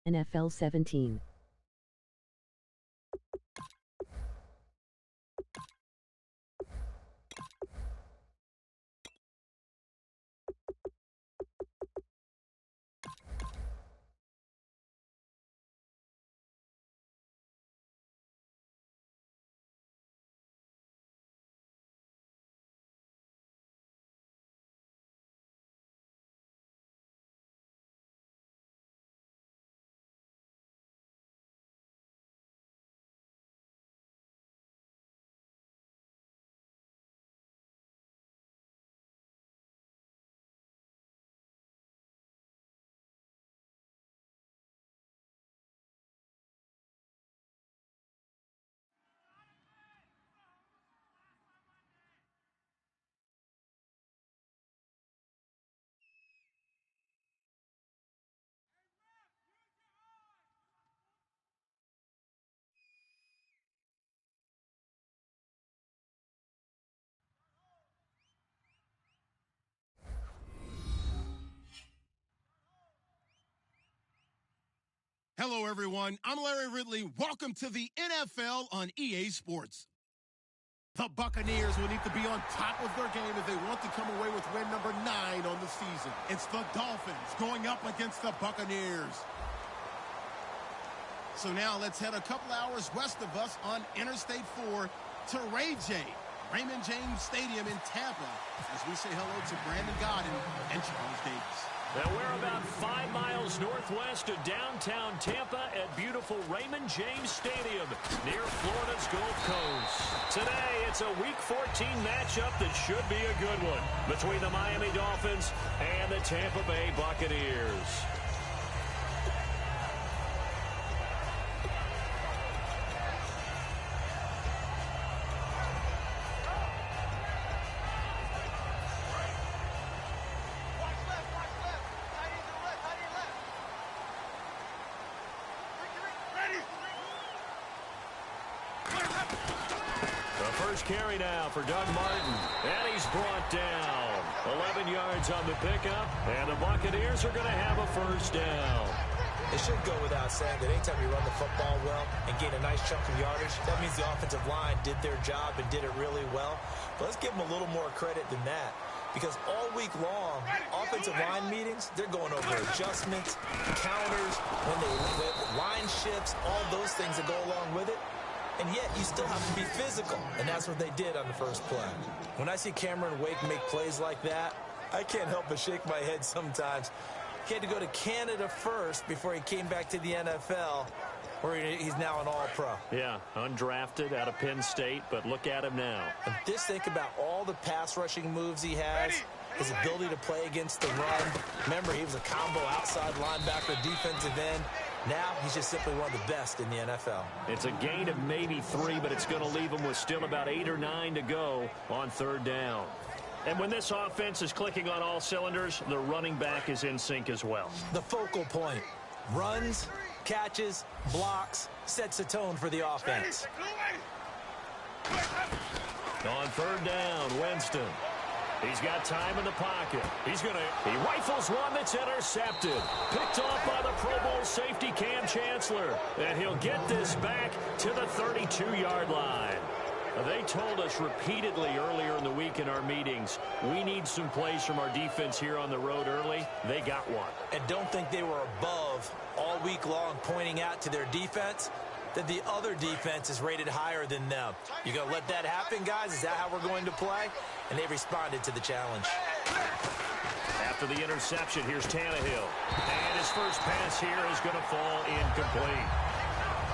NFL 17. Hello, everyone. I'm Larry Ridley. Welcome to the NFL on EA Sports. The Buccaneers will need to be on top of their game if they want to come away with win number 9 on the season. It's the Dolphins going up against the Buccaneers. So now let's head a couple hours west of us on Interstate 4 to Raymond James Stadium in Tampa, as we say hello to Brandon Godden and Charles Davis. Now we're about 5 miles northwest of downtown Tampa at beautiful Raymond James Stadium near Florida's Gulf Coast. Today, it's a Week 14 matchup that should be a good one between the Miami Dolphins and the Tampa Bay Buccaneers. Carry now for Doug Martin, and he's brought down. 11 yards on the pickup, and the Buccaneers are going to have a first down. It should go without saying that anytime you run the football well and gain a nice chunk of yardage, that means the offensive line did their job and did it really well. But let's give them a little more credit than that, because all week long, offensive line meetings, they're going over adjustments, counters, line shifts, all those things that go along with it. And yet, you still have to be physical, and that's what they did on the first play. When I see Cameron Wake make plays like that, I can't help but shake my head sometimes. He had to go to Canada first before he came back to the NFL, where he's now an all-pro. Yeah, undrafted out of Penn State, but look at him now. And just think about all the pass-rushing moves he has, his ability to play against the run. Remember, he was a combo outside linebacker, defensive end. Now, he's just simply one of the best in the NFL. It's a gain of maybe 3, but it's going to leave him with still about 8 or 9 to go on third down. And when this offense is clicking on all cylinders, the running back is in sync as well. The focal point. Runs, catches, blocks, sets a tone for the offense. On third down, Winston. He's got time in the pocket. He rifles one that's intercepted. Picked off by the Pro Bowl safety Cam Chancellor. And he'll get this back to the 32-yard line. They told us repeatedly earlier in the week in our meetings, we need some plays from our defense here on the road early. They got one. And don't think they were above all week long pointing out to their defense that the other defense is rated higher than them. You going to let that happen, guys? Is that how we're going to play? And they responded to the challenge. After the interception, here's Tannehill. And his first pass here is going to fall incomplete.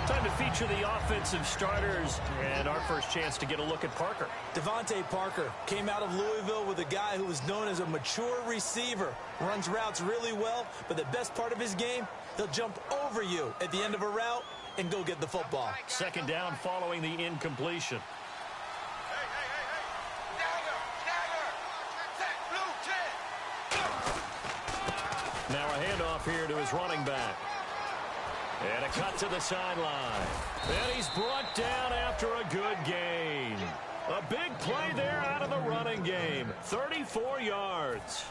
Time to feature the offensive starters, and our first chance to get a look at Parker. Devontae Parker came out of Louisville with a guy who was known as a mature receiver. Runs routes really well, but the best part of his game, he'll jump over you at the end of a route and go get the football. Second down following the incompletion. Now a handoff here to his running back. And a cut to the sideline. And he's brought down after a good gain. A big play there out of the running game. 34 yards.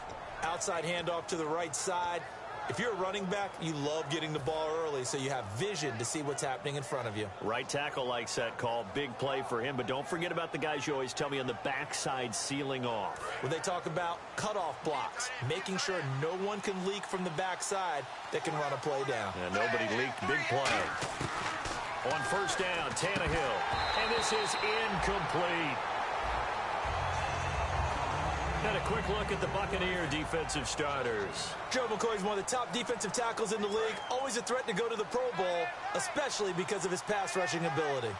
Outside handoff to the right side. If you're a running back, you love getting the ball early so you have vision to see what's happening in front of you. Right tackle likes that call. Big play for him, but don't forget about the guys you always tell me on the backside sealing off. When they talk about cutoff blocks, making sure no one can leak from the backside that can run a play down. And nobody leaked. Big play. On first down, Tannehill. And this is incomplete. And a quick look at the Buccaneer defensive starters. Joe McCoy's one of the top defensive tackles in the league. Always a threat to go to the Pro Bowl, especially because of his pass rushing ability.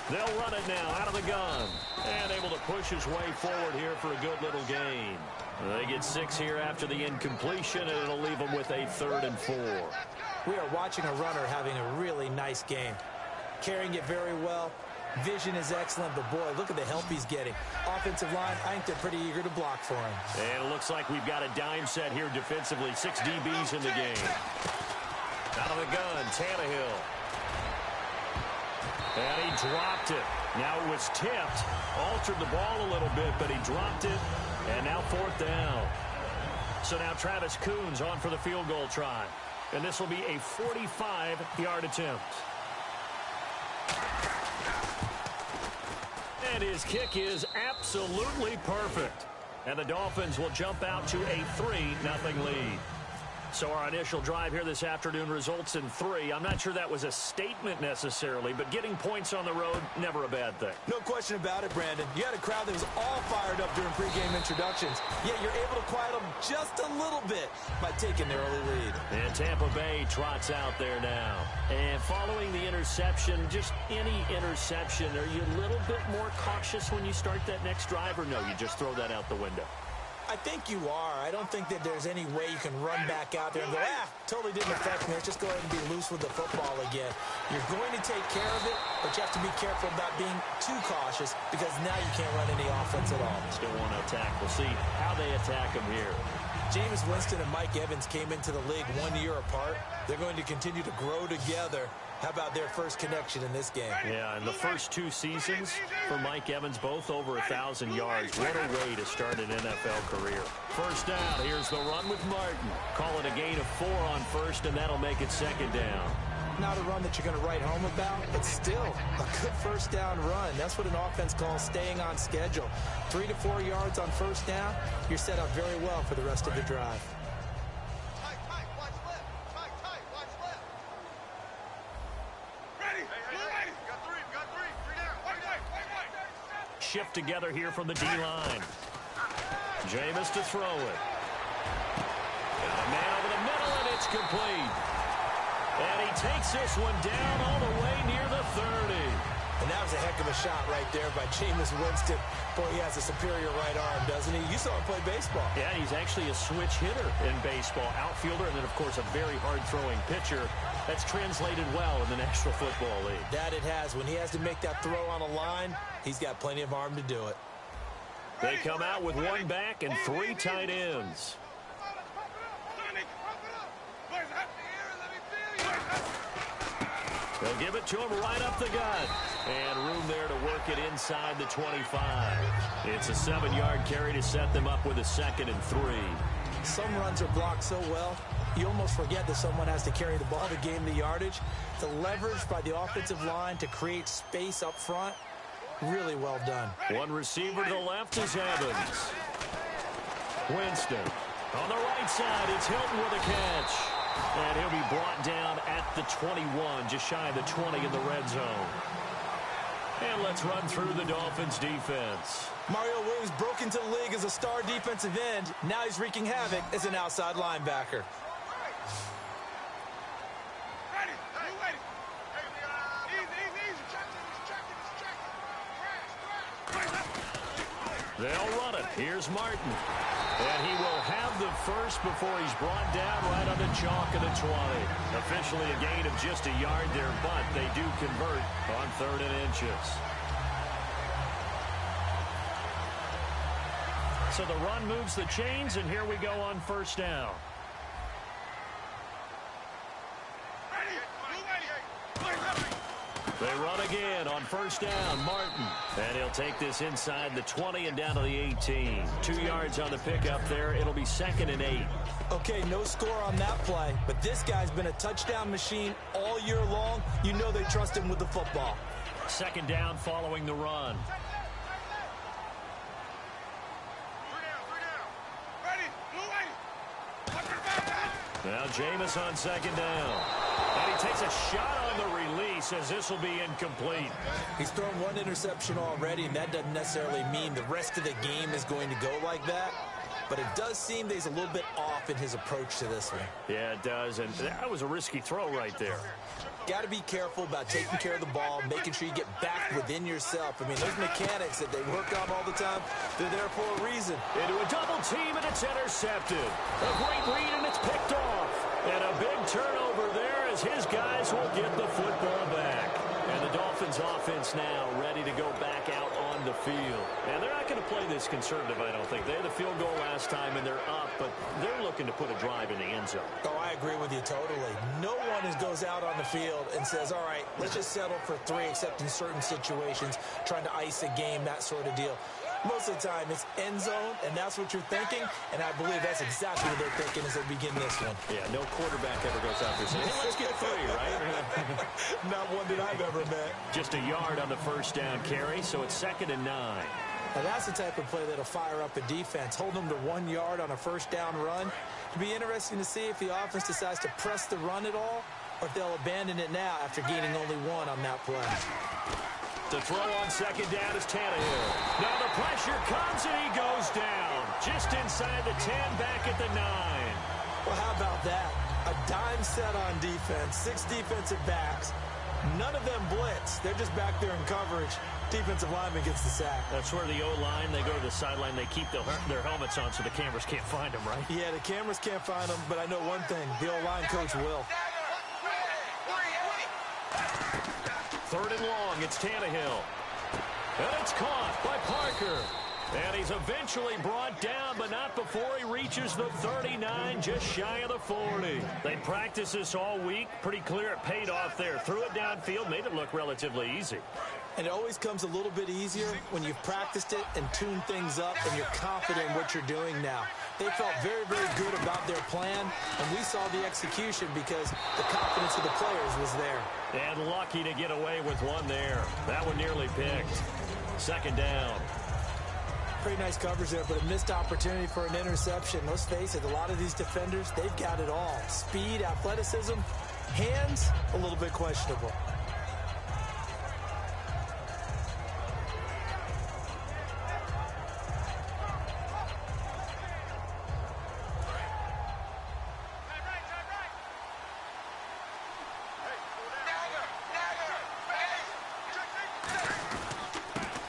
They'll run it now out of the gun. And able to push his way forward here for a good little gain. They get 6 here after the incompletion, and it'll leave them with a 3rd and 4. We are watching a runner having a really nice game. Carrying it very well. Vision is excellent, but boy, look at the help he's getting. Offensive line, I think they're pretty eager to block for him. And it looks like we've got a dime set here defensively. 6 DBs in the game. Out of the gun, Tannehill. And he dropped it. Now it was tipped. Altered the ball a little bit, but he dropped it. And now 4th down. So now Travis Coons on for the field goal try. And this will be a 45-yard attempt. And his kick is absolutely perfect. And the Dolphins will jump out to a 3-0 lead. So our initial drive here this afternoon results in 3. I'm not sure that was a statement necessarily, but getting points on the road, never a bad thing. No question about it, Brandon. You had a crowd that was all fired up during pregame introductions, yet you're able to quiet them just a little bit by taking the early lead. And Tampa Bay trots out there now. And following the interception, just any interception, are you a little bit more cautious when you start that next drive, or no, you just throw that out the window? I think you are. I don't think that there's any way you can run back out there and go, totally didn't affect me. Let's just go ahead and be loose with the football again. You're going to take care of it, but you have to be careful about being too cautious because now you can't run any offense at all. Still want to attack. We'll see how they attack him here. Jameis Winston and Mike Evans came into the league 1 year apart. They're going to continue to grow together. How about their first connection in this game? Yeah, in the first 2 seasons for Mike Evans, both over 1,000 yards. What a way to start an NFL career. First down, here's the run with Martin. Call it a gain of 4 on first, and that'll make it 2nd down. Not a run that you're going to write home about, but still a good first down run. That's what an offense calls staying on schedule. 3 to 4 yards on first down, you're set up very well for the rest of the drive. Shift together here from the D-line. Jameis to throw it. Got a man over the middle, and it's complete. And he takes this one down all the way near the 30. And that was a heck of a shot right there by Jameis Winston. Boy, he has a superior right arm, doesn't he? You saw him play baseball. Yeah, he's actually a switch hitter in baseball. Outfielder, and then, of course, a very hard-throwing pitcher. That's translated well in the National Football League. That it has. When he has to make that throw on a line, he's got plenty of arm to do it. They come out with 1 back and 3 tight ends. They'll give it to him right up the gut. And room there to work it inside the 25. It's a 7-yard carry to set them up with a 2nd and 3. Some runs are blocked so well, you almost forget that someone has to carry the ball to gain the yardage. The leverage by the offensive line to create space up front, really well done. One receiver to the left is Evans. Winston. On the right side, it's Hilton with a catch. And he'll be brought down at the 21, just shy of the 20 in the red zone. And let's run through the Dolphins defense. Mario Williams broke into the league as a star defensive end. Now he's wreaking havoc as an outside linebacker. They'll run it. Here's Martin. And he will have the first before he's brought down right on the chalk of the 20. Officially a gain of just a yard there, but they do convert on 3rd and inches. So the run moves the chains, and here we go on first down. They run again on first down, Martin. And he'll take this inside the 20 and down to the 18. 2 yards on the pickup there. It'll be 2nd and 8. Okay, no score on that play, but this guy's been a touchdown machine all year long. You know they trust him with the football. 2nd down following the run. Now Jameis on 2nd down. And he takes a shot on the release as this will be incomplete. He's thrown 1 interception already, and that doesn't necessarily mean the rest of the game is going to go like that. But it does seem that he's a little bit off in his approach to this one. Yeah, it does, and that was a risky throw right there. Got to be careful about taking care of the ball, making sure you get back within yourself. I mean, those mechanics that they work on all the time, they're there for a reason. Into a double team, and it's intercepted. A great read, and it's picked off. And a big turnover there as his guys will get the football back. And the Dolphins offense now ready to go back out on the field. And they're not going to play this conservative, I don't think. They had the field goal last time, and they're up, but they're looking to put a drive in the end zone. Oh, I agree with you totally. No one goes out on the field and says, all right, let's just settle for 3, except in certain situations, trying to ice a game, that sort of deal. Most of the time, it's end zone, and that's what you're thinking, and I believe that's exactly what they're thinking as they begin this one. Yeah, no quarterback ever goes out there saying, hey, let's get 3, right? Not one that I've ever met. Just a yard on the first down carry, so it's 2nd and 9. Now, that's the type of play that'll fire up a defense, hold them to 1 yard on a first down run. It'll be interesting to see if the offense decides to press the run at all, or if they'll abandon it now after gaining only 1 on that play. To throw on 2nd down is Tannehill. Now the pressure comes and he goes down. Just inside the 10, back at the 9. Well, how about that? A dime set on defense, 6 defensive backs. None of them blitz. They're just back there in coverage. Defensive lineman gets the sack. That's where the O-line, they go to the sideline, they keep their helmets on so the cameras can't find them, right? Yeah, the cameras can't find them, but I know one thing. The O-line coach will. 3rd and long, it's Tannehill. And it's caught by Parker. And he's eventually brought down, but not before he reaches the 39, just shy of the 40. They practiced this all week. Pretty clear it paid off there. Threw it downfield, made it look relatively easy. And it always comes a little bit easier when you've practiced it and tuned things up and you're confident in what you're doing now. They felt very, very good about their plan, and we saw the execution because the confidence of the players was there. And lucky to get away with one there. That one nearly picked. 2nd down. Pretty nice coverage there, but a missed opportunity for an interception. Let's face it, a lot of these defenders, they've got it all. Speed, athleticism, hands, a little bit questionable.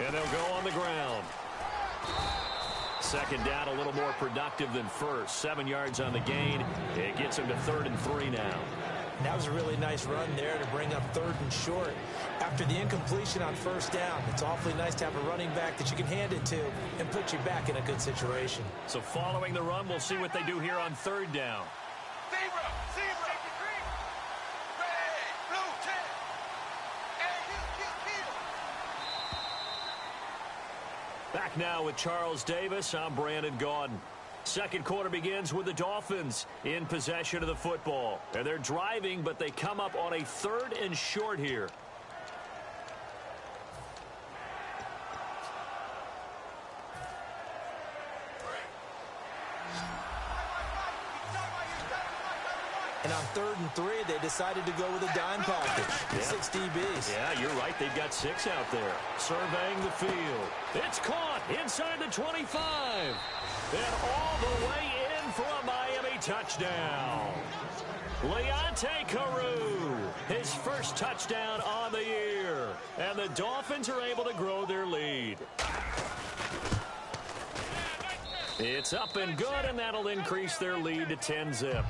And they'll go on the ground. 2nd down, a little more productive than first. 7 yards on the gain. It gets him to 3rd and 3 now. That was a really nice run there to bring up 3rd and short. After the incompletion on first down, it's awfully nice to have a running back that you can hand it to and put you back in a good situation. So following the run, we'll see what they do here on 3rd down. Back now with Charles Davis. I'm Brandon Gaudin. Second quarter begins with the Dolphins in possession of the football. And they're driving, but they come up on a 3rd and short here. And on 3rd and 3, they decided to go with a dime package. Yeah. 6 DBs. Yeah, you're right. They've got 6 out there. Surveying the field. It's caught inside the 25. And all the way in for a Miami touchdown. Leonte Carew, his first touchdown on the year. And the Dolphins are able to grow their lead. It's up and good, and that'll increase their lead to 10-zip.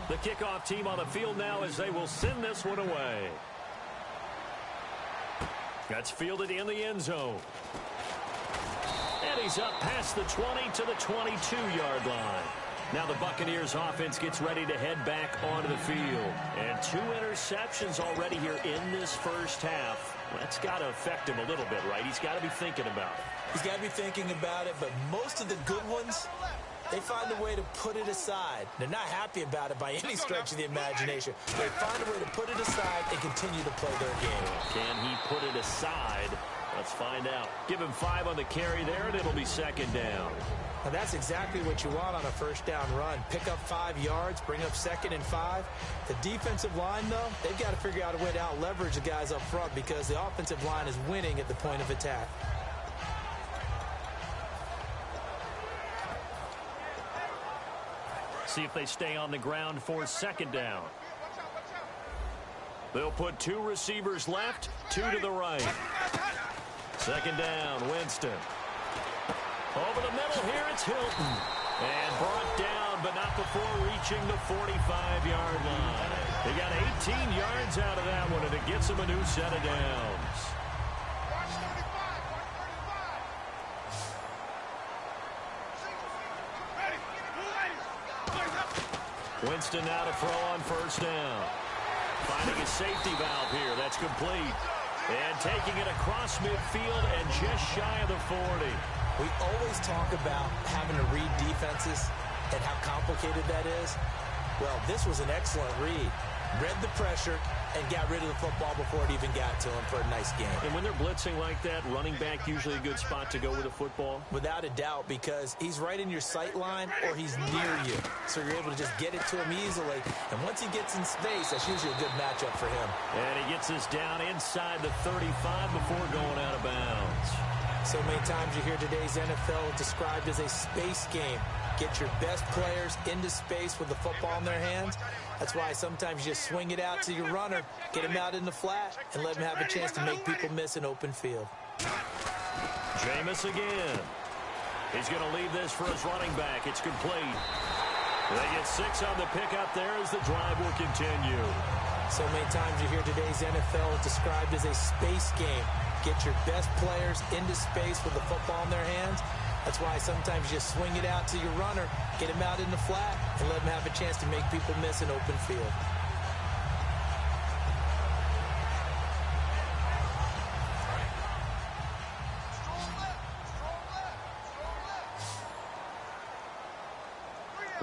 The kickoff team on the field now as they will send this one away. That's fielded in the end zone. And he's up past the 20 to the 22-yard line. Now the Buccaneers offense gets ready to head back onto the field. And 2 interceptions already here in this first half. That's got to affect him a little bit, right? He's got to be thinking about it. He's got to be thinking about it, but most of the good ones, they find a way to put it aside. They're not happy about it by any stretch of the imagination. They find a way to put it aside and continue to play their game. Can he put it aside? Let's find out. Give him 5 on the carry there, and it'll be second down. Now that's exactly what you want on a first down run. Pick up 5 yards, bring up 2nd and 5. The defensive line, though, they've got to figure out a way to out-leverage the guys up front because the offensive line is winning at the point of attack. See if they stay on the ground for second down. They'll put 2 receivers left, 2 to the right. Second down, Winston. Over the middle here, it's Hilton. And brought down, but not before reaching the 45-yard line. They got 18 yards out of that one, and it gets them a new set of downs. Winston now to throw on first down. Finding a safety valve here. That's complete. And taking it across midfield and just shy of the 40. We always talk about having to read defenses and how complicated that is. Well, this was an excellent read. Read the pressure and got rid of the football before it even got to him for a nice game. And when they're blitzing like that, running back usually a good spot to go with a football? Without a doubt, because he's right in your sight line or he's near you. So you're able to just get it to him easily. And once he gets in space, that's usually a good matchup for him. And he gets us down inside the 35 before going out of bounds. So many times you hear today's NFL described as a space game. Get your best players into space with the football in their hands. That's why sometimes you just swing it out to your runner, get him out in the flat, and let him have a chance to make people miss an open field. Jameis again. He's going to leave this for his running back. It's complete. They get 6 on the pickup there as the drive will continue. So many times you hear today's NFL described as a space game. Get your best players into space with the football in their hands. That's why sometimes you just swing it out to your runner, get him out in the flat, and let him have a chance to make people miss an open field.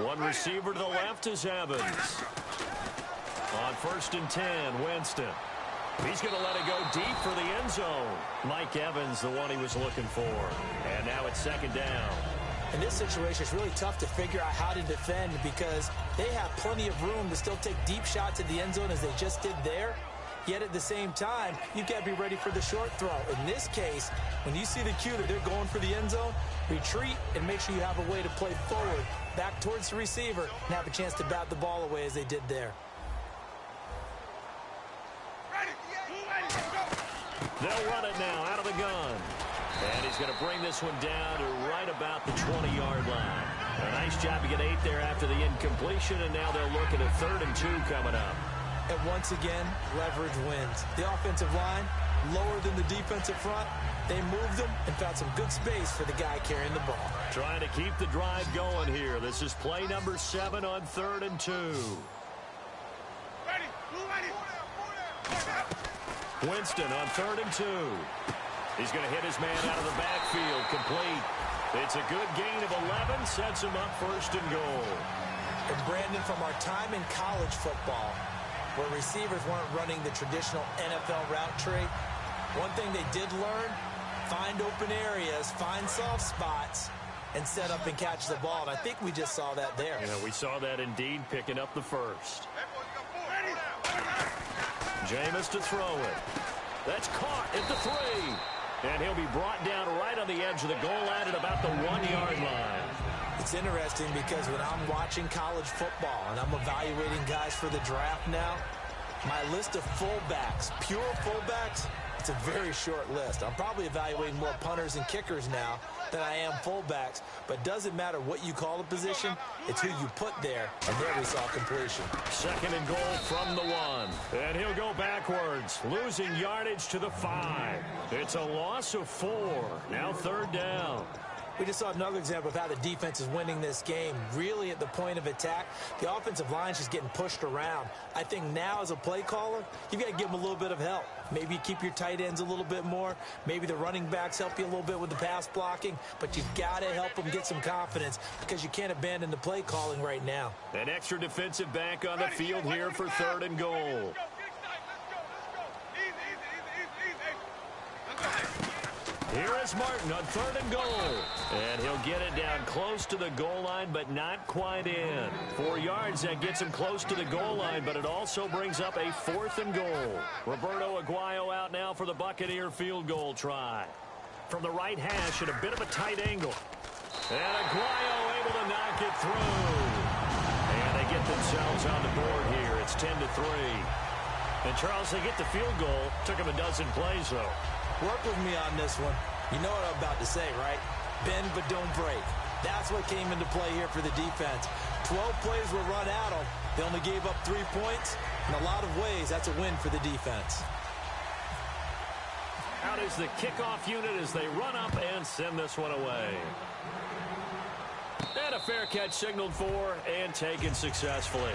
One receiver to the left is Evans. On 1st and 10, Winston. He's going to let it go deep for the end zone. Mike Evans, the one he was looking for. And now it's second down. In this situation, it's really tough to figure out how to defend because they have plenty of room to still take deep shots at the end zone as they just did there. Yet at the same time, you've got to be ready for the short throw. In this case, when you see the cue that they're going for the end zone, retreat and make sure you have a way to play forward, back towards the receiver, and have a chance to bat the ball away as they did there. They'll run it now out of the gun. And he's going to bring this one down to right about the 20-yard line. A nice job to get 8 there after the incompletion, and now they'll look at a 3rd and 2 coming up. And once again, leverage wins. The offensive line, lower than the defensive front. They moved them and found some good space for the guy carrying the ball. Trying to keep the drive going here. This is play number 7 on 3rd and 2. Winston on 3rd and 2. He's going to hit his man out of the backfield, complete. It's a good gain of 11, sets him up 1st and goal. And Brandon, from our time in college football, where receivers weren't running the traditional NFL route tree, one thing they did learn, find open areas, find soft spots, and set up and catch the ball. And I think we just saw that there. Yeah, we saw that indeed, picking up the 1st. Jameis to throw it. That's caught at the 3. And he'll be brought down right on the edge of the goal line at about the 1-yard line. It's interesting because when I'm watching college football and I'm evaluating guys for the draft now, my list of fullbacks, pure fullbacks, it's a very short list. I'm probably evaluating more punters and kickers now than I am fullbacks, but it doesn't matter what you call a position, it's who you put there, and there we saw completion. 2nd and goal from the 1, and he'll go backwards, losing yardage to the 5. It's a loss of 4, now 3rd down. We just saw another example of how the defense is winning this game. Really at the point of attack, the offensive line's just getting pushed around. I think now as a play caller, you've got to give them a little bit of help. Maybe you keep your tight ends a little bit more. Maybe the running backs help you a little bit with the pass blocking. But you've got to help them get some confidence because you can't abandon the play calling right now. An extra defensive back on the field here for 3rd and goal. Here is Martin on 3rd and goal. And he'll get it down close to the goal line, but not quite in. 4 yards, that gets him close to the goal line, but it also brings up a 4th and goal. Roberto Aguayo out now for the Buccaneer field goal try. From the right hash at a bit of a tight angle. And Aguayo able to knock it through. And they get themselves on the board here. It's 10-3. And, Charles, they get the field goal. Took them a dozen plays, though. Work with me on this one. You know what I'm about to say, right? Bend but don't break. That's what came into play here for the defense. 12 plays were run at them. They only gave up 3 points. In a lot of ways, that's a win for the defense. Out is the kickoff unit as they run up and send this one away. And a fair catch signaled for and taken successfully.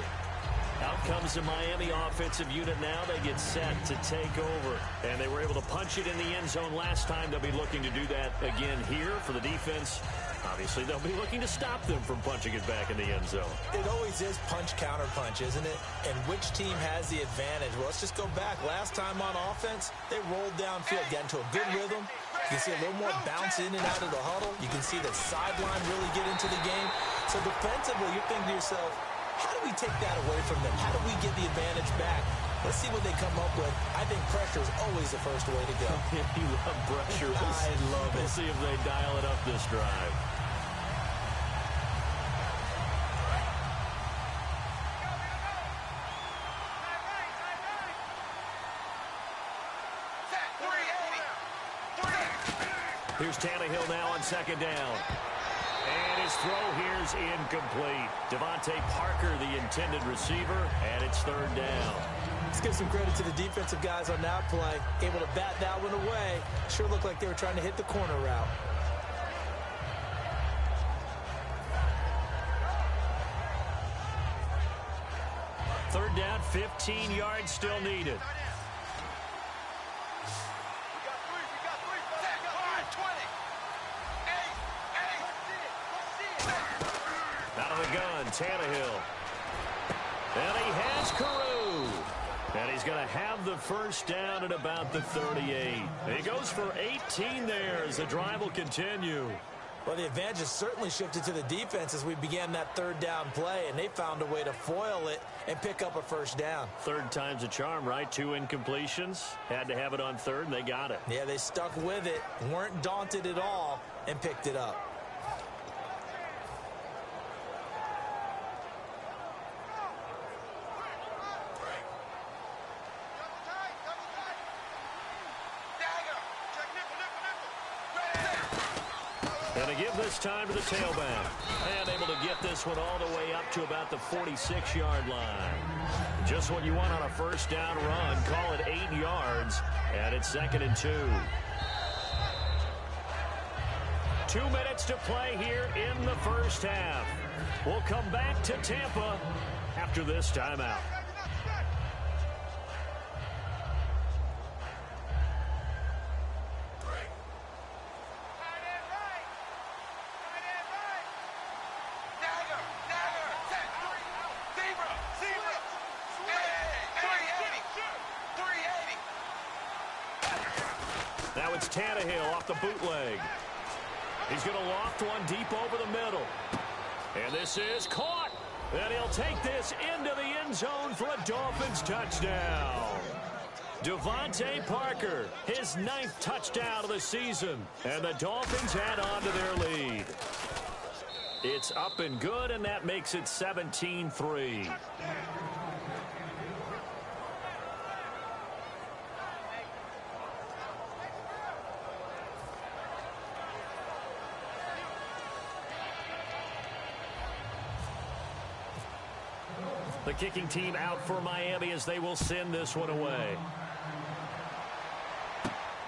Out comes the Miami offensive unit now. They get set to take over. And they were able to punch it in the end zone last time. They'll be looking to do that again here for the defense. Obviously, they'll be looking to stop them from punching it back in the end zone. It always is punch-counter-punch, isn't it? And which team has the advantage? Well, let's just go back. Last time on offense, they rolled downfield, got into a good rhythm. You can see a little more bounce in and out of the huddle. You can see the sideline really get into the game. So defensively, you're thinking to yourself, how do we take that away from them? How do we get the advantage back? Let's see what they come up with. I think pressure is always the first way to go. You love pressure. I love it. We'll see if they dial it up this drive. Here's Tannehill now on 2nd down. And his throw here's incomplete. Devontae Parker, the intended receiver, and it's 3rd down. Let's give some credit to the defensive guys on that play. Able to bat that one away. Sure looked like they were trying to hit the corner route. Third down, 15 yards still needed. Out of the gun, Tannehill. And he has Carew. And he's going to have the first down at about the 38. He goes for 18 there as the drive will continue. Well, the advantage has certainly shifted to the defense as we began that 3rd down play, and they found a way to foil it and pick up a first down. 3rd time's a charm, right? 2 incompletions. Had to have it on 3rd, and they got it. Yeah, they stuck with it, weren't daunted at all, and picked it up. And to give this time to the tailback. And able to get this one all the way up to about the 46-yard line. Just what you want on a first down run. Call it 8 yards. And it's 2nd and 2. 2 minutes to play here in the first half. We'll come back to Tampa after this timeout. Now it's Tannehill off the bootleg. He's going to loft one deep over the middle. And this is caught. And he'll take this into the end zone for a Dolphins touchdown. Devontae Parker, his 9th touchdown of the season. And the Dolphins add on to their lead. It's up and good, and that makes it 17-3. The kicking team out for Miami as they will send this one away.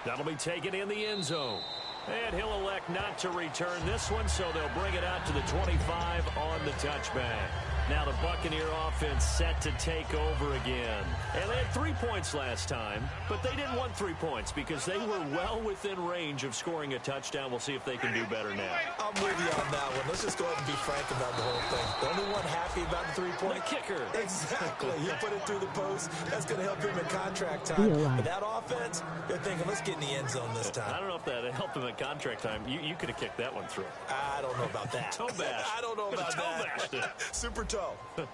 That'll be taken in the end zone. And he'll elect not to return this one, so they'll bring it out to the 25 on the touchback. Now the Buccaneer offense set to take over again. And they had 3 points last time, but they didn't want 3 points because they were well within range of scoring a touchdown. We'll see if they can do better now. I'm with you on that one. Let's just go ahead and be frank about the whole thing. The only one happy about the 3-point. The kicker. Exactly. You put it through the post. That's going to help him in contract time. But that offense, they're thinking, let's get in the end zone this time. I don't know if that helped him in contract time. You could have kicked that one through. I don't know about that. Toe bash. I don't know about that. Toe Super toe. Oh,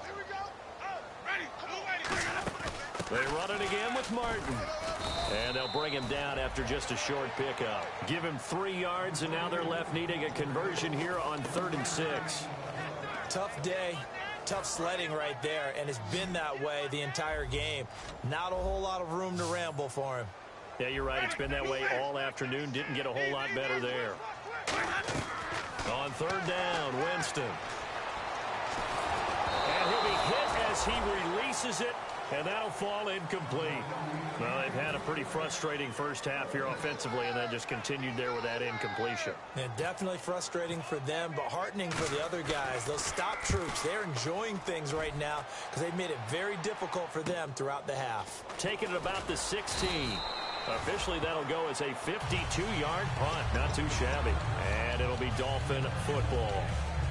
here we go. Oh, ready. They run it again with Martin. And they'll bring him down after just a short pickup. Give him 3 yards, and now they're left needing a conversion here on 3rd and 6. Tough day. Tough sledding right there, and it's been that way the entire game. Not a whole lot of room to ramble for him. Yeah, you're right. It's been that way all afternoon. Didn't get a whole lot better there. On 3rd down, Winston. And he'll be hit as he releases it, and that'll fall incomplete. Well, they've had a pretty frustrating first half here offensively, and that just continued there with that incompletion. And definitely frustrating for them, but heartening for the other guys. Those stop troops, they're enjoying things right now because they've made it very difficult for them throughout the half. Taking it about the 16. Officially, that'll go as a 52-yard punt. Not too shabby. And it'll be Dolphin football.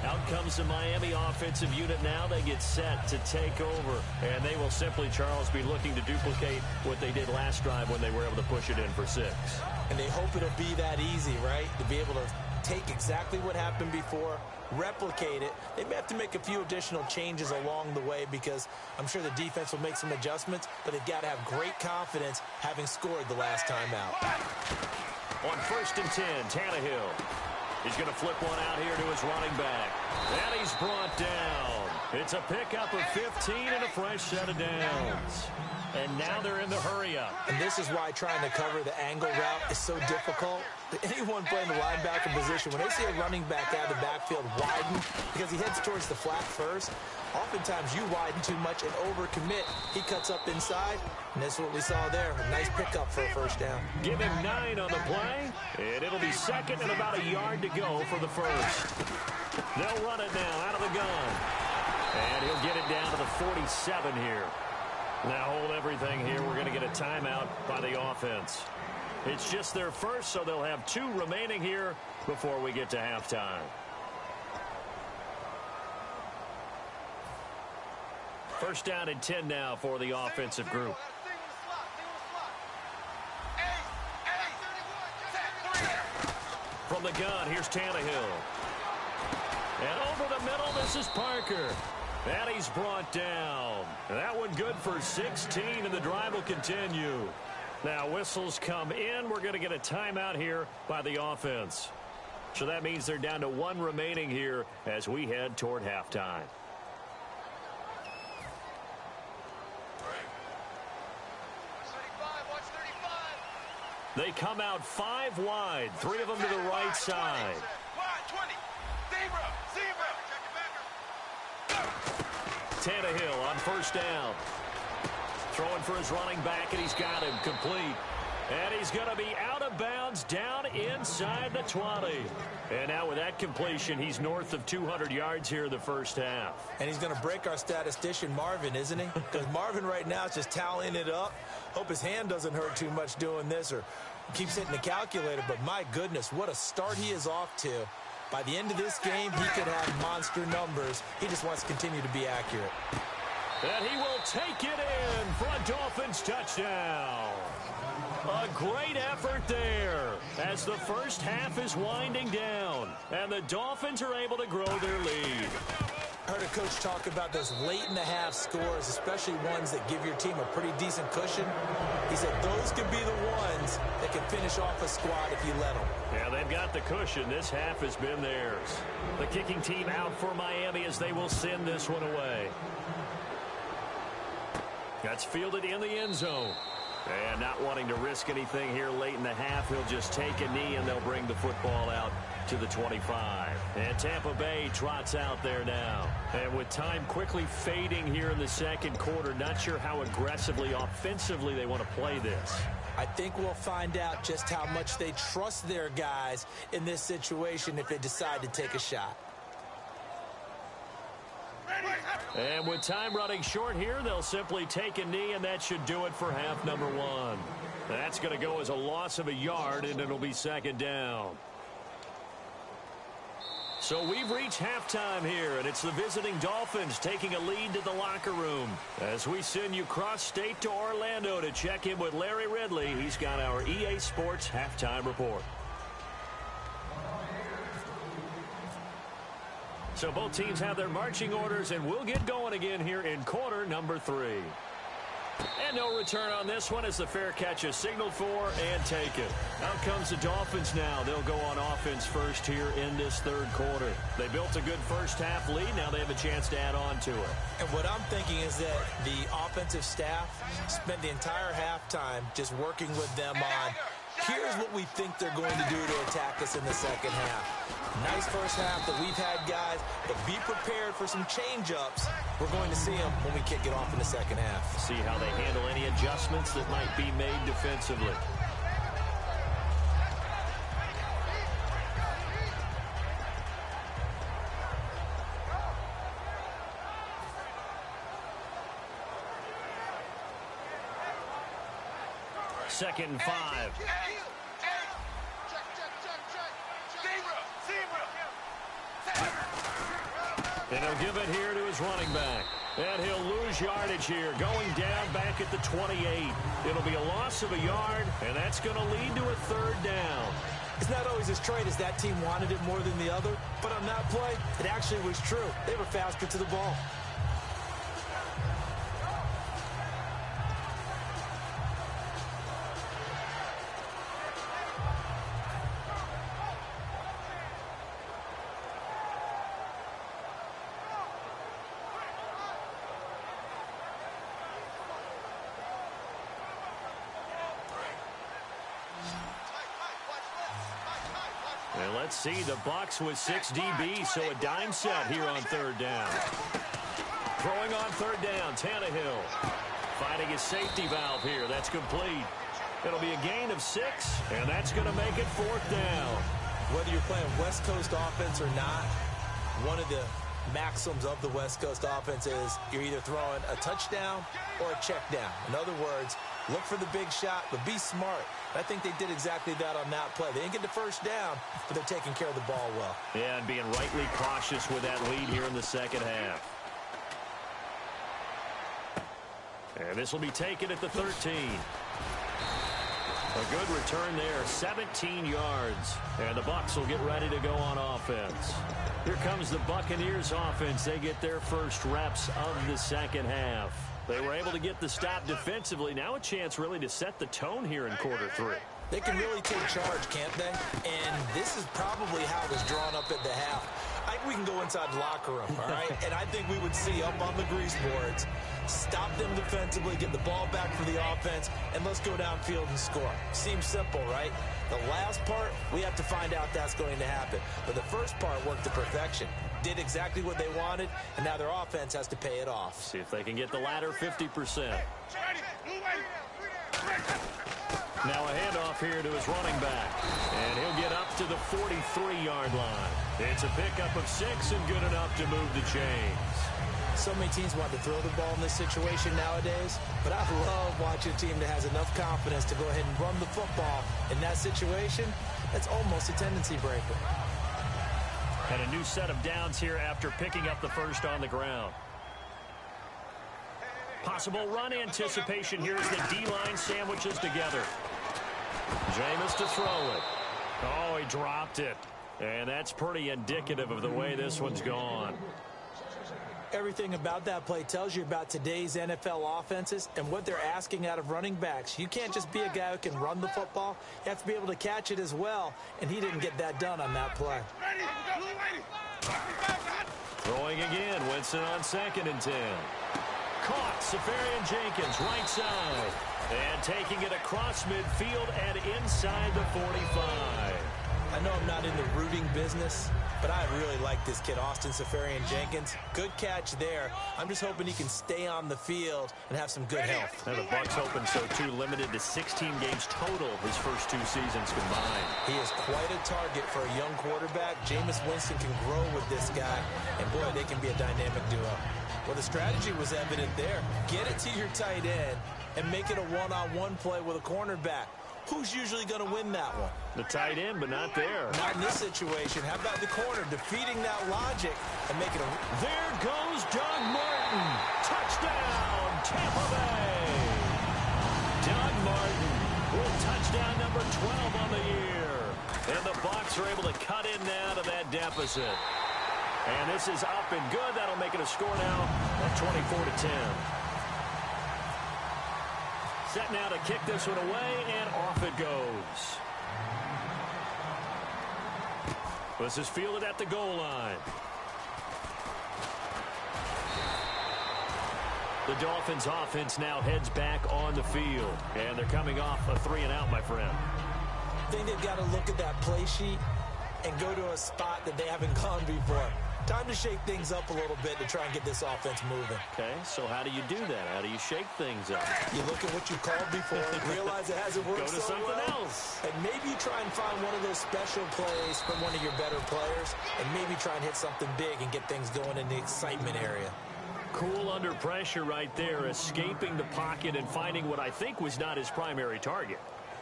Out comes the Miami offensive unit now. They get set to take over. And they will simply, Charles, be looking to duplicate what they did last drive when they were able to push it in for 6. And they hope it'll be that easy, right? To be able to take exactly what happened before, replicate it. They may have to make a few additional changes along the way because I'm sure the defense will make some adjustments, but they've got to have great confidence having scored the last time out. On 1st and 10, Tannehill. He's going to flip one out here to his running back. And he's brought down. It's a pickup of 15 and a fresh set of downs. And now they're in the hurry-up. And this is why trying to cover the angle route is so difficult. Anyone playing the linebacker position, when they see a running back out of the backfield widen because he heads towards the flat first, oftentimes you widen too much and overcommit. He cuts up inside, and that's what we saw there. A nice pickup for a first down. Give him 9 on the play, and it'll be 2nd and about a yard to go for the first. They'll run it now out of the gun. And he'll get it down to the 47 here. Now hold everything here. We're going to get a timeout by the offense. It's just their first, so they'll have 2 remaining here before we get to halftime. First down and 10 now for the offensive group. From the gun, here's Tannehill. And over the middle, this is Parker. And he's brought down. That one good for 16, and the drive will continue. Now whistles come in. We're going to get a timeout here by the offense. So that means they're down to 1 remaining here as we head toward halftime. They come out 5 wide, 3 of them to the right side. Tannehill on first down. Throwing for his running back, and he's got him complete. And he's going to be out of bounds down inside the 20. And now with that completion, he's north of 200 yards here in the first half. And he's going to break our statistician Marvin, isn't he? Because Marvin right now is just tallying it up. Hope his hand doesn't hurt too much doing this or keeps hitting the calculator. But my goodness, what a start he is off to. By the end of this game, he could have monster numbers. He just wants to continue to be accurate. And he will take it in for a Dolphins touchdown. A great effort there as the first half is winding down. And the Dolphins are able to grow their lead. I heard a coach talk about those late-in-the-half scores, especially ones that give your team a pretty decent cushion. He said those could be the ones that can finish off a squad if you let them. Yeah, they've got the cushion. This half has been theirs. The kicking team out for Miami as they will send this one away. That's fielded in the end zone. And not wanting to risk anything here late in the half, he'll just take a knee and they'll bring the football out to the 25. And Tampa Bay trots out there now. And with time quickly fading here in the second quarter, not sure how aggressively, offensively they want to play this. I think we'll find out just how much they trust their guys in this situation if they decide to take a shot. And with time running short here, they'll simply take a knee, and that should do it for half number one. That's going to go as a loss of a yard, and it'll be second down. So we've reached halftime here, and it's the visiting Dolphins taking a lead to the locker room. As we send you cross-state to Orlando to check in with Larry Ridley, he's got our EA Sports halftime report. So both teams have their marching orders, and we'll get going again here in quarter number 3. And no return on this one as the fair catch is signaled for and taken. Out comes the Dolphins now. They'll go on offense first here in this third quarter. They built a good first half lead. Now they have a chance to add on to it. And what I'm thinking is that the offensive staff spent the entire halftime just working with them on, here's what we think they're going to do to attack us in the second half. Nice first half that we've had, guys, but be prepared for some change-ups. We're going to see them when we kick it off in the second half. See how they handle any adjustments that might be made defensively. Second and 5. And he'll give it here to his running back. And he'll lose yardage here, going down back at the 28. It'll be a loss of a yard, and that's going to lead to a third down. It's not always as straight as that team wanted it more than the other, but on that play, it actually was true. They were faster to the ball. And let's see, the Bucs with 6 DBs, so a dime set here on third down. Throwing on third down, Tannehill. Finding his safety valve here. That's complete. It'll be a gain of 6, and that's going to make it fourth down. Whether you're playing West Coast offense or not, one of the maxims of the West Coast offense is you're either throwing a touchdown or a check down. In other words, look for the big shot, but be smart. I think they did exactly that on that play. They didn't get the first down, but they're taking care of the ball well. Yeah, and being rightly cautious with that lead here in the second half. And this will be taken at the 13. A good return there, 17 yards. And the Bucs will get ready to go on offense. Here comes the Buccaneers offense. They get their first reps of the second half. They were able to get the stop defensively. Now a chance really to set the tone here in quarter 3. They can really take charge, can't they? And this is probably how it was drawn up at the half. I think we can go inside the locker room, all right? And I think we would see up on the grease boards, stop them defensively, get the ball back for the offense, and let's go downfield and score. Seems simple, right? The last part, we have to find out that's going to happen. But the first part worked to perfection. Did exactly what they wanted, and now their offense has to pay it off. See if they can get the latter 50%. Now a handoff here to his running back. And he'll get up to the 43-yard line. It's a pickup of 6 and good enough to move the chains. So many teams want to throw the ball in this situation nowadays, but I love watching a team that has enough confidence to go ahead and run the football. In that situation, that's almost a tendency breaker. And a new set of downs here after picking up the first on the ground. Possible run anticipation here as the D-line sandwiches together. Jameis to throw it. Oh, he dropped it. And that's pretty indicative of the way this one's gone. Everything about that play tells you about today's NFL offenses and what they're asking out of running backs. You can't just be a guy who can run the football. You have to be able to catch it as well, and he didn't get that done on that play. Throwing again, Winston on 2nd and 10. Caught, Safarian Jenkins, right side. And taking it across midfield and inside the 45. I know know I'm not in the rooting business, but I really like this kid, Austin Seferian-Jenkins. Good catch there. I'm just hoping he can stay on the field and have some good health. And the Bucs hoping so, too. Limited to 16 games total his first 2 seasons combined. He is quite a target for a young quarterback. Jameis Winston can grow with this guy, and, boy, they can be a dynamic duo. Well, the strategy was evident there. Get it to your tight end and make it a one-on-one play with a cornerback. Who's usually going to win that one? The tight end, but not there. Not in this situation. How about the corner defeating that logic and making a... There goes Doug Martin. Touchdown, Tampa Bay. Doug Martin with touchdown number 12 on the year. And the Bucs are able to cut in now to that deficit. And this is up and good. That'll make it a score now at 24-10. Set now to kick this one away, and off it goes. This is fielded at the goal line. The Dolphins offense now heads back on the field, and they're coming off a 3-and-out, my friend. I think they've got to look at that play sheet and go to a spot that they haven't gone before. Time to shake things up a little bit to try and get this offense moving. Okay, so how do you do that? How do you shake things up? You look at what you called before, realize it hasn't worked so well. Go to something else. And maybe you try and find one of those special plays from one of your better players, and maybe try and hit something big and get things going in the excitement area. Cool under pressure right there, escaping the pocket and finding what I think was not his primary target.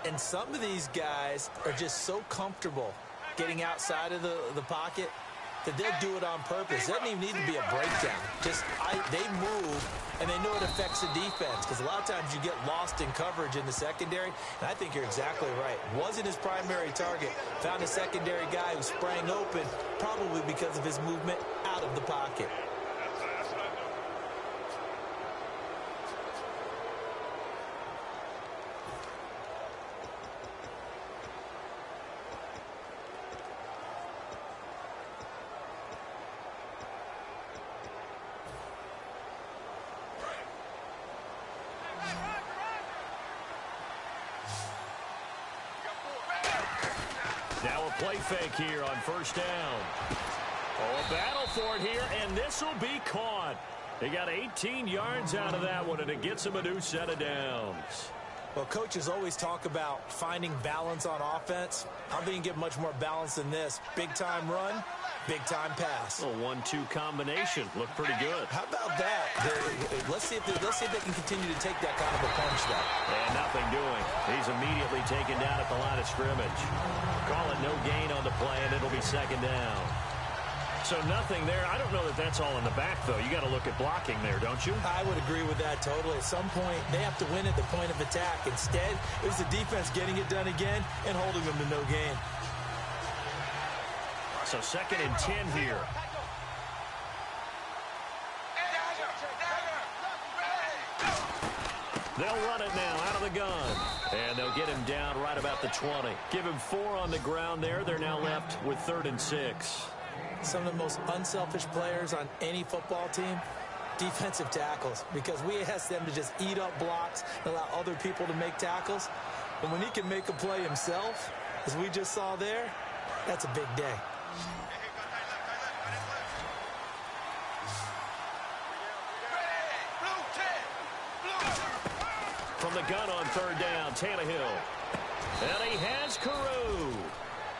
And some of these guys are just so comfortable getting outside of the pocket that they'll do it on purpose. It doesn't even need to be a breakdown. They move, and they know it affects the defense, because a lot of times you get lost in coverage in the secondary, and I think you're exactly right. Wasn't his primary target. Found a secondary guy who sprang open, probably because of his movement out of the pocket. Now a play fake here on first down. Oh, a battle for it here, and this will be caught. They got 18 yards out of that one, and it gets them a new set of downs. Well, coaches always talk about finding balance on offense. I don't think you can get much more balance than this. Big-time run, big-time pass. A 1-2 combination. Looked pretty good. How about that? Let's see if they can continue to take that kind of a punch, though. And nothing doing. He's immediately taken down at the line of scrimmage. Call it no gain on the play, and it'll be second down. So nothing there. I don't know that that's all in the back, though. You got to look at blocking there, don't you? I would agree with that totally. At some point, they have to win at the point of attack. Instead, it was the defense getting it done again and holding them to no gain. So second and 10 here. They'll run it now out of the gun. And they'll get him down right about the 20. Give him 4 on the ground there. They're now left with 3rd and 6. Some of the most unselfish players on any football team, defensive tackles, because we ask them to just eat up blocks and allow other people to make tackles. And when he can make a play himself, as we just saw there, that's a big day. From the gun on 3rd down, Tannehill. And he has Carew.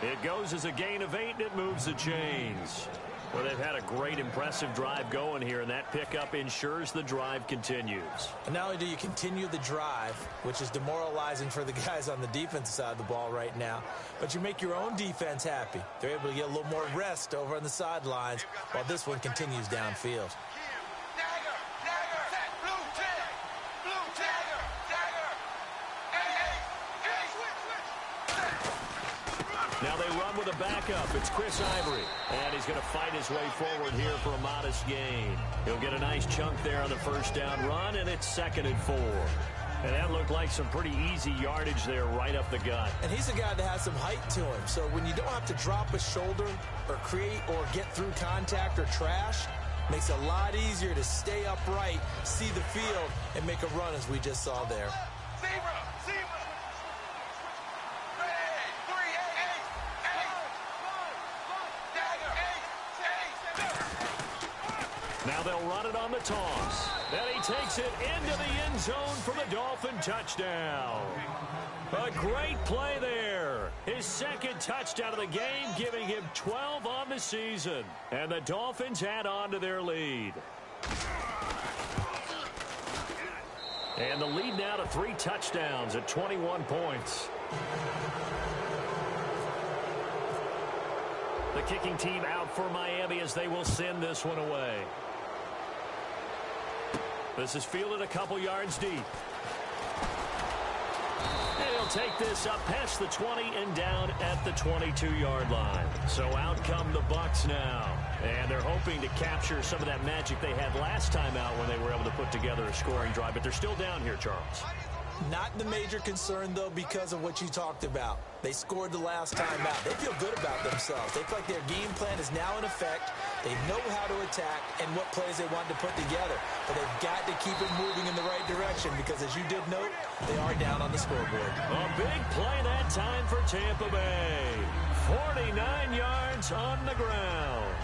It goes as a gain of 8, and it moves the chains. Well, they've had a great, impressive drive going here, and that pickup ensures the drive continues. And not only do you continue the drive, which is demoralizing for the guys on the defensive side of the ball right now, but you make your own defense happy. They're able to get a little more rest over on the sidelines while this one continues downfield. Now they run with a backup. It's Chris Ivory. And he's going to fight his way forward here for a modest gain. He'll get a nice chunk there on the first down run, and it's 2nd and 4. And that looked like some pretty easy yardage there right up the gut. And he's a guy that has some height to him. So when you don't have to drop a shoulder or create or get through contact or trash, makes it a lot easier to stay upright, see the field, and make a run as we just saw there. Now they'll run it on the toss. And he takes it into the end zone for the Dolphin touchdown. A great play there. His second touchdown of the game, giving him 12 on the season. And the Dolphins add on to their lead. And the lead now to 3 touchdowns at 21 points. The kicking team out for Miami as they will send this one away. This is fielded a couple yards deep. And he'll take this up past the 20 and down at the 22-yard line. So out come the Bucs now. And they're hoping to capture some of that magic they had last time out when they were able to put together a scoring drive. But they're still down here, Charles. Not the major concern, though, because of what you talked about. They scored the last time out. They feel good about themselves. They feel like their game plan is now in effect. They know how to attack and what plays they want to put together. But they've got to keep it moving in the right direction because, as you did note, they are down on the scoreboard. A big play that time for Tampa Bay. 49 yards on the ground.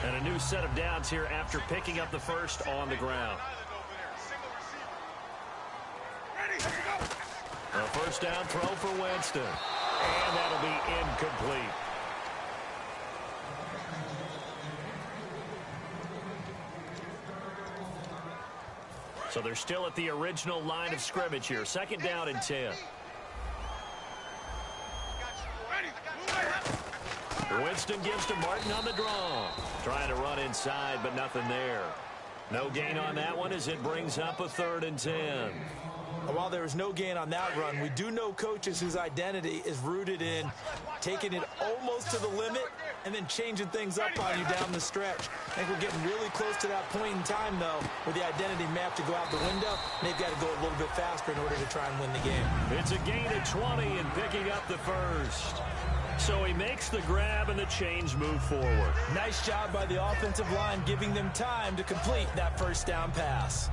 And a new set of downs here after picking up the first on the ground. A first down throw for Winston. And that'll be incomplete. So they're still at the original line of scrimmage here. Second down and 10. Winston gives to Martin on the draw. Trying to run inside, but nothing there. No gain on that one as it brings up a 3rd and 10. While there was no gain on that run, we do know coaches whose identity is rooted in taking it almost to the limit and then changing things up on you down the stretch. I think we're getting really close to that point in time, though, where the identity map to go out the window, and they've got to go a little bit faster in order to try and win the game. It's a gain of 20 and picking up the first. So he makes the grab and the chains move forward. Nice job by the offensive line, giving them time to complete that first down pass.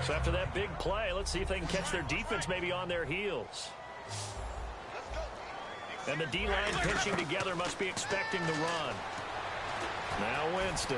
So after that big play, let's see if they can catch their defense maybe on their heels. And the D-line pinching together must be expecting the run. Now Winston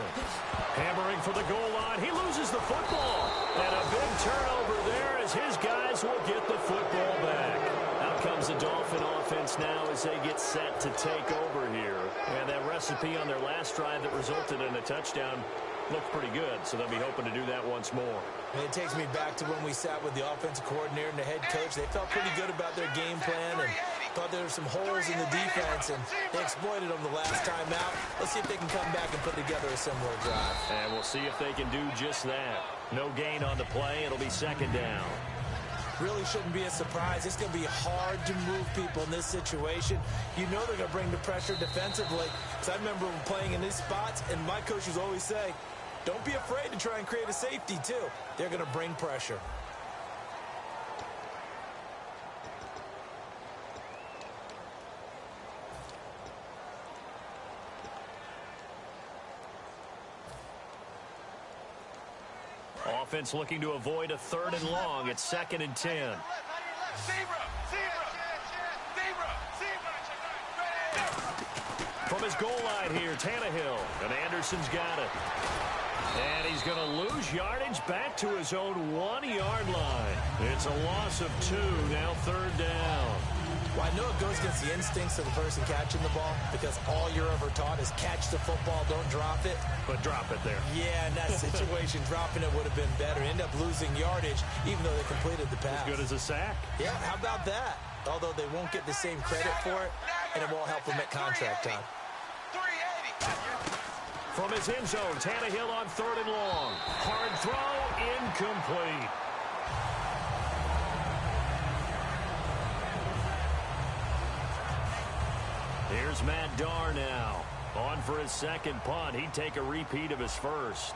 hammering for the goal line. He loses the football. And a big turnover there as his guys will get the football back. Out comes the Dolphin offense now as they get set to take over here. And that recipe on their last drive that resulted in a touchdown looked pretty good, so they'll be hoping to do that once more. And it takes me back to when we sat with the offensive coordinator and the head coach. They felt pretty good about their game plan and thought there were some holes in the defense, and they exploited them the last time out. Let's see if they can come back and put together a similar drive. And we'll see if they can do just that. No gain on the play. It'll be second down. Really shouldn't be a surprise. It's going to be hard to move people in this situation. You know they're going to bring the pressure defensively. Because I remember playing in these spots, and my coaches always say, don't be afraid to try and create a safety, too. They're going to bring pressure. Offense looking to avoid a 3rd and long. It's 2nd and 10. From his goal line here, Tannehill. And Anderson's got it. And he's going to lose yardage back to his own 1-yard line. It's a loss of 2, now 3rd down. Well, I know it goes against the instincts of the person catching the ball because all you're ever taught is catch the football, don't drop it. But drop it there. Yeah, in that situation, dropping it would have been better. End up losing yardage, even though they completed the pass. As good as a sack. Yeah, how about that? Although they won't get the same credit for it, and it won't help them at contract time. From his end zone, Tannehill on 3rd and long. Hard throw, incomplete. Here's Matt Darr now. On for his second punt. He'd take a repeat of his first.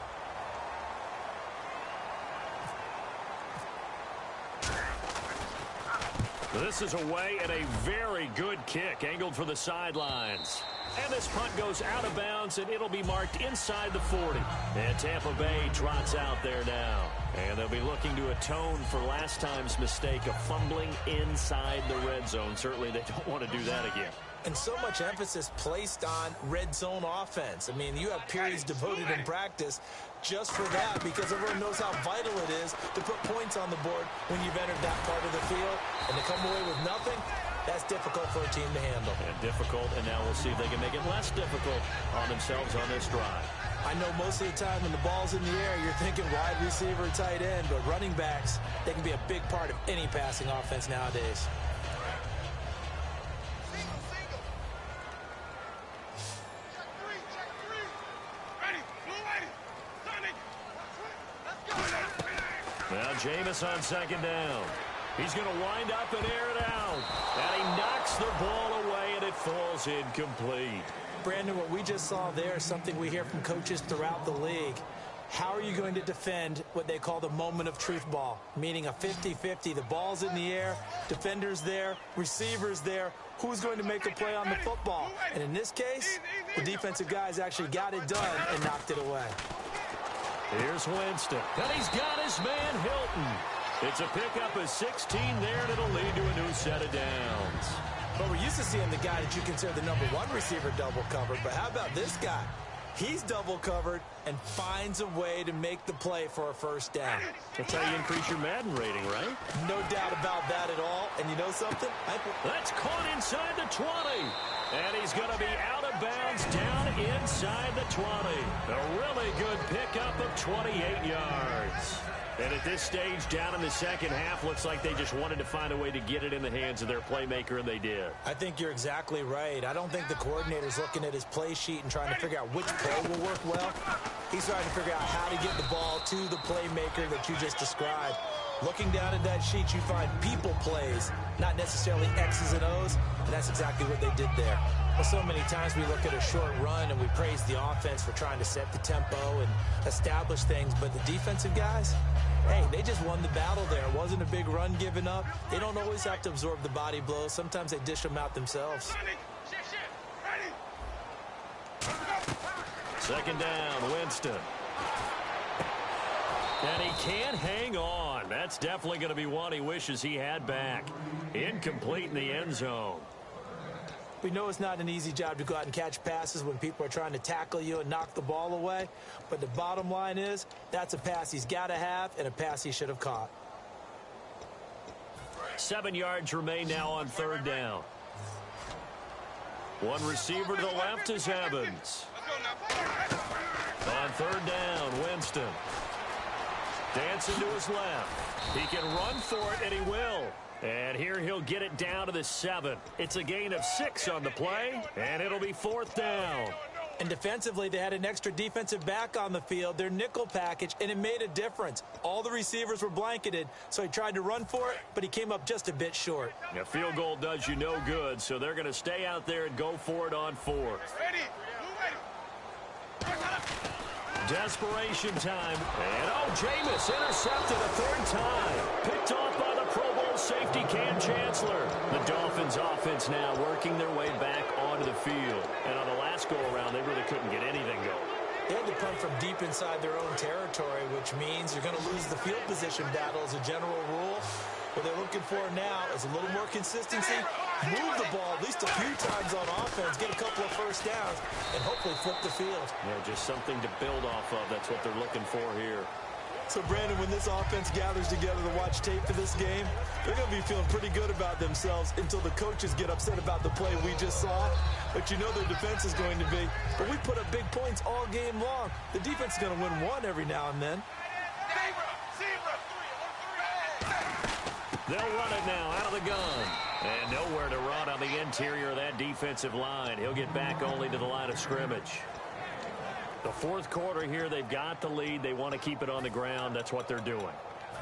This is away and a very good kick angled for the sidelines. And this punt goes out of bounds, and it'll be marked inside the 40. And Tampa Bay trots out there now. And they'll be looking to atone for last time's mistake of fumbling inside the red zone. Certainly they don't want to do that again. And so much emphasis placed on red zone offense. I mean, you have periods devoted in practice just for that because everyone knows how vital it is to put points on the board when you've entered that part of the field. And to come away with nothing, that's difficult for a team to handle. And difficult, and now we'll see if they can make it less difficult on themselves on this drive. I know most of the time when the ball's in the air, you're thinking wide receiver, tight end, but running backs, they can be a big part of any passing offense nowadays. Now Jameis on second down. He's going to wind up and air it out. And he knocks the ball away, and it falls incomplete. Brandon, what we just saw there is something we hear from coaches throughout the league. How are you going to defend what they call the moment of truth ball, meaning a 50-50? The ball's in the air, defender's there, receiver's there. Who's going to make a play on the football? And in this case, the defensive guys actually got it done and knocked it away. Here's Winston, and he's got his man Hilton. It's a pickup of 16 there, and it'll lead to a new set of downs. But we're used to seeing the guy that you consider the number one receiver double covered. But how about this guy? He's double covered and finds a way to make the play for a first down. That's how you increase your Madden rating, right? No doubt about that at all. And you know something? That's caught inside the 20. And he's going to be out of bounds down inside the 20. A really good pickup of 28 yards. And at this stage, down in the second half, looks like they just wanted to find a way to get it in the hands of their playmaker, and they did. I think you're exactly right. I don't think the coordinator's looking at his play sheet and trying to figure out which play will work well. He's trying to figure out how to get the ball to the playmaker that you just described. Looking down at that sheet, you find people plays, not necessarily X's and O's, and that's exactly what they did there. Well, so many times we look at a short run and we praise the offense for trying to set the tempo and establish things, but the defensive guys, hey, they just won the battle there. It wasn't a big run given up. They don't always have to absorb the body blows. Sometimes they dish them out themselves. Second down, Winston. And he can't hang on. That's definitely going to be one he wishes he had back. Incomplete in the end zone. We know it's not an easy job to go out and catch passes when people are trying to tackle you and knock the ball away. But the bottom line is, that's a pass he's got to have and a pass he should have caught. 7 yards remain now on third down. One receiver to the left is Evans. On third down, Winston. Dancing to his left. He can run for it, and he will. And here he'll get it down to the 7. It's a gain of 6 on the play, and it'll be fourth down. And defensively, they had an extra defensive back on the field, their nickel package, and it made a difference. All the receivers were blanketed, so he tried to run for it, but he came up just a bit short. A field goal does you no good, so they're going to stay out there and go for it on fourth. Desperation time. And, Jameis intercepted a third time. Picked off by the Pro Bowl safety Cam Chancellor. The Dolphins offense now working their way back onto the field. And on the last go-around, they really couldn't get anything going. They had to punt from deep inside their own territory, which means you're going to lose the field position battle as a general rule. What they're looking for now is a little more consistency, move the ball at least a few times on offense, get a couple of first downs, and hopefully flip the field. Yeah, just something to build off of. That's what they're looking for here. So, Brandon, when this offense gathers together to watch tape for this game, they're going to be feeling pretty good about themselves until the coaches get upset about the play we just saw. But you know their defense is going to be. But we put up big points all game long. The defense is going to win one every now and then. They'll run it now out of the gun. And nowhere to run on the interior of that defensive line. He'll get back only to the line of scrimmage. The fourth quarter here, they've got the lead. They want to keep it on the ground. That's what they're doing.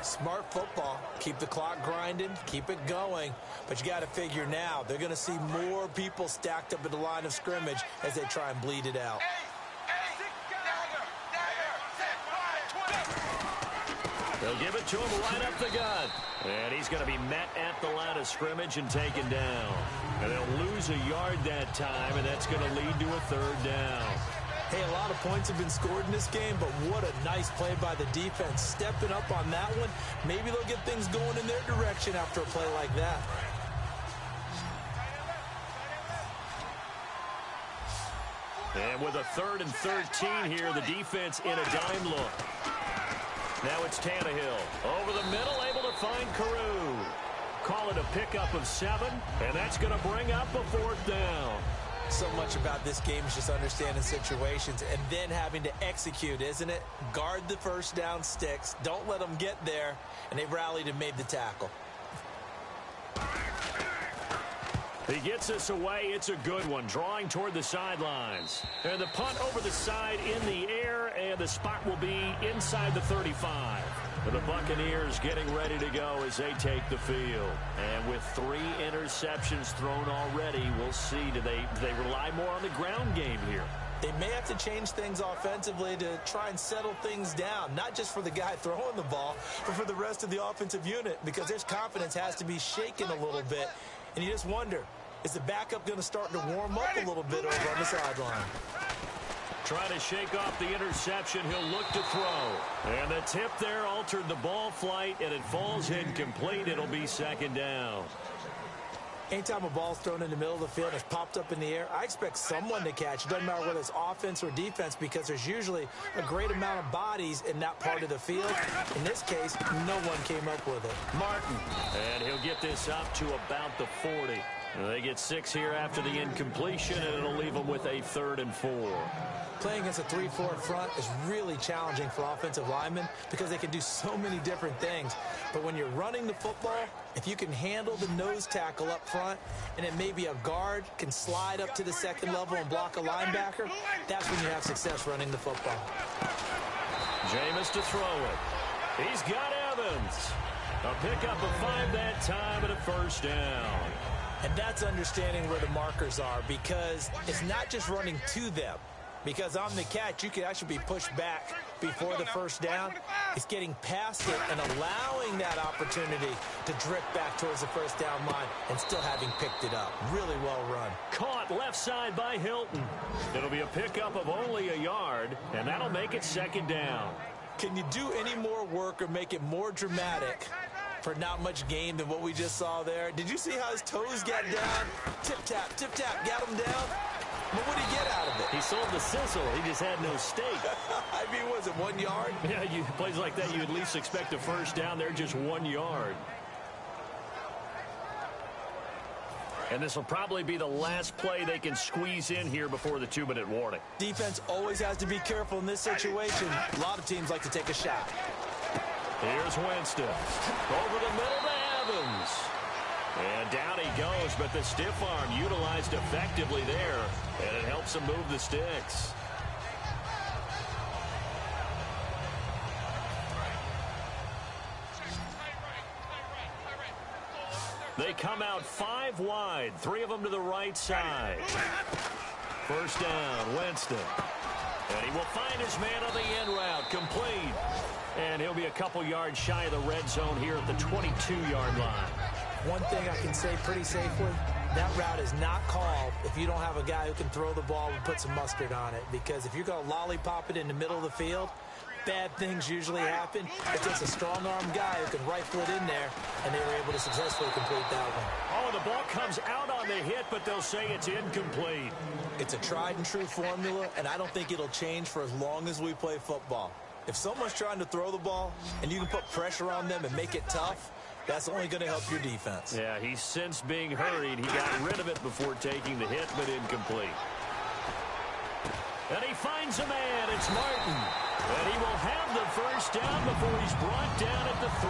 Smart football. Keep the clock grinding. Keep it going. But you got to figure now, they're going to see more people stacked up at the line of scrimmage as they try and bleed it out. They'll give it to him right up the gut. And he's going to be met at the line of scrimmage and taken down. And they'll lose a yard that time, and that's going to lead to a third down. Hey, a lot of points have been scored in this game, but what a nice play by the defense. Stepping up on that one, maybe they'll get things going in their direction after a play like that. And with a 3rd and 13 here, the defense in a dime look. Now it's Tannehill. Over the middle, able to find Carew. Call it a pickup of 7, and that's going to bring up a 4th down. So much about this game is just understanding situations and then having to execute, isn't it? Guard the first down sticks. Don't let them get there. And they rallied and made the tackle. He gets us away. It's a good one. Drawing toward the sidelines. And the punt over the side in the air, and the spot will be inside the 35. The Buccaneers getting ready to go as they take the field. And with 3 interceptions thrown already, we'll see. Do they rely more on the ground game here? They may have to change things offensively to try and settle things down, not just for the guy throwing the ball, but for the rest of the offensive unit, because their confidence has to be shaken a little bit. And you just wonder, is the backup going to start to warm up a little bit over on the sideline? Trying to shake off the interception. He'll look to throw. And the tip there altered the ball flight, and it falls incomplete. It'll be 2nd down. Anytime a ball's thrown in the middle of the field and it's popped up in the air, I expect someone to catch. It doesn't matter whether it's offense or defense, because there's usually a great amount of bodies in that part of the field. In this case, no one came up with it. Martin. And he'll get this up to about the 40. And they get 6 here after the incompletion, and it'll leave them with a 3rd and 4. Playing against a 3-4 front is really challenging for offensive linemen because they can do so many different things. But when you're running the football, if you can handle the nose tackle up front, and then maybe a guard can slide up to the 2nd level and block a linebacker, that's when you have success running the football. Jameis to throw it. He's got Evans. A pickup of 5 that time and a 1st down. And that's understanding where the markers are, because it's not just running to them. Because on the catch, you can actually be pushed back before the 1st down. It's getting past it and allowing that opportunity to drift back towards the 1st down line and still having picked it up. Really well run. Caught left side by Hilton. It'll be a pickup of only a yard, and that'll make it 2nd down. Can you do any more work or make it more dramatic for not much gain than what we just saw there? Did you see how his toes got down? Tip-tap, got him down. But what did he get out of it? He sold the sizzle. He just had no steak. I mean, was it 1 yard? Yeah, plays like that, you at least expect a 1st down. They're just 1 yard. And this will probably be the last play they can squeeze in here before the 2-minute warning. Defense always has to be careful in this situation. A lot of teams like to take a shot. Here's Winston. Over the middle to Evans. And down he goes, but the stiff arm utilized effectively there, and it helps him move the sticks. They come out 5 wide, 3 of them to the right side. 1st down, Winston. And he will find his man on the end route, complete. And he'll be a couple yards shy of the red zone here at the 22-yard line. One thing I can say pretty safely, that route is not called if you don't have a guy who can throw the ball and put some mustard on it. Because if you're going to lollipop it in the middle of the field, bad things usually happen. It takes a strong-arm guy who can rifle it in there, and they were able to successfully complete that one. Oh, the ball comes out on the hit, but they'll say it's incomplete. It's a tried-and-true formula, and I don't think it'll change for as long as we play football. If someone's trying to throw the ball, and you can put pressure on them and make it tough, that's only going to help your defense. Yeah, he's since being hurried. He got rid of it before taking the hit, but incomplete. And he finds a man. It's Martin. And he will have the 1st down before he's brought down at the 3.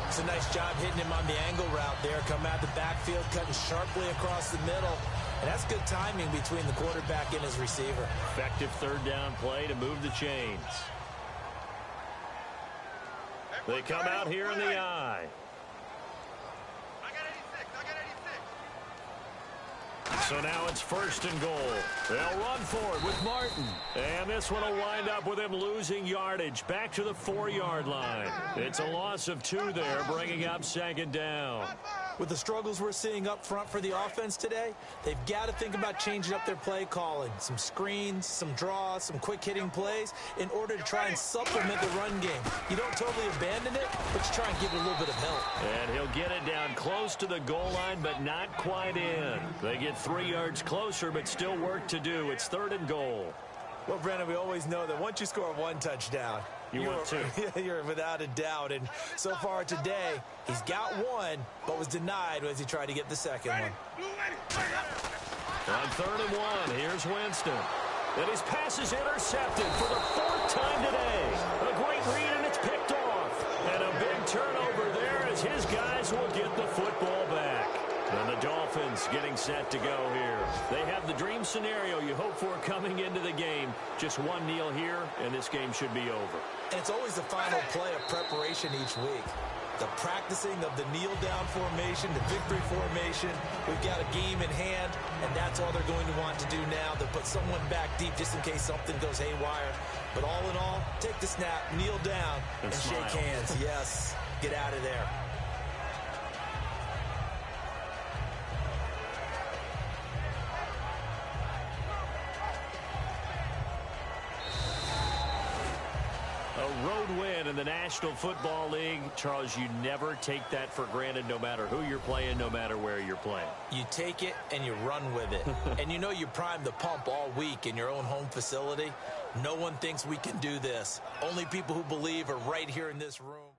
It's a nice job hitting him on the angle route there. Come out the backfield, cutting sharply across the middle. And that's good timing between the quarterback and his receiver. Effective 3rd down play to move the chains. They come out here in the I. So now it's 1st and goal. They'll run for it with Martin. And this one will wind up with him losing yardage back to the 4-yard line. It's a loss of 2 there, bringing up 2nd down. With the struggles we're seeing up front for the offense today, they've got to think about changing up their play calling. Some screens, some draws, some quick-hitting plays in order to try and supplement the run game. You don't totally abandon it, but you try and give it a little bit of help. And he'll get it down close to the goal line, but not quite in. They get 3 yards closer, but still work to do. It's 3rd and goal. Well, Brennan, we always know that once you score 1 touchdown, you're without a doubt. And so far today, he's got 1, but was denied as he tried to get the 2nd one. On 3rd and 1, here's Winston. And his pass is intercepted for the 4th time today. A great read, and it's picked off. And a big turnover there as his guys will get the football back. And the Dolphins getting set to go here. They have the dream scenario you hope for coming into the game. Just 1 kneel here, and this game should be over. And it's always the final play of preparation each week. The practicing of the kneel-down formation, the victory formation. We've got a game in hand, and that's all they're going to want to do now. They'll put someone back deep just in case something goes haywire. But all in all, take the snap, kneel down, and shake hands. Yes, get out of there. A road win in the National Football League. Charles, you never take that for granted no matter who you're playing, no matter where you're playing. You take it and you run with it. And you know you primed the pump all week in your own home facility. No one thinks we can do this. Only people who believe are right here in this room.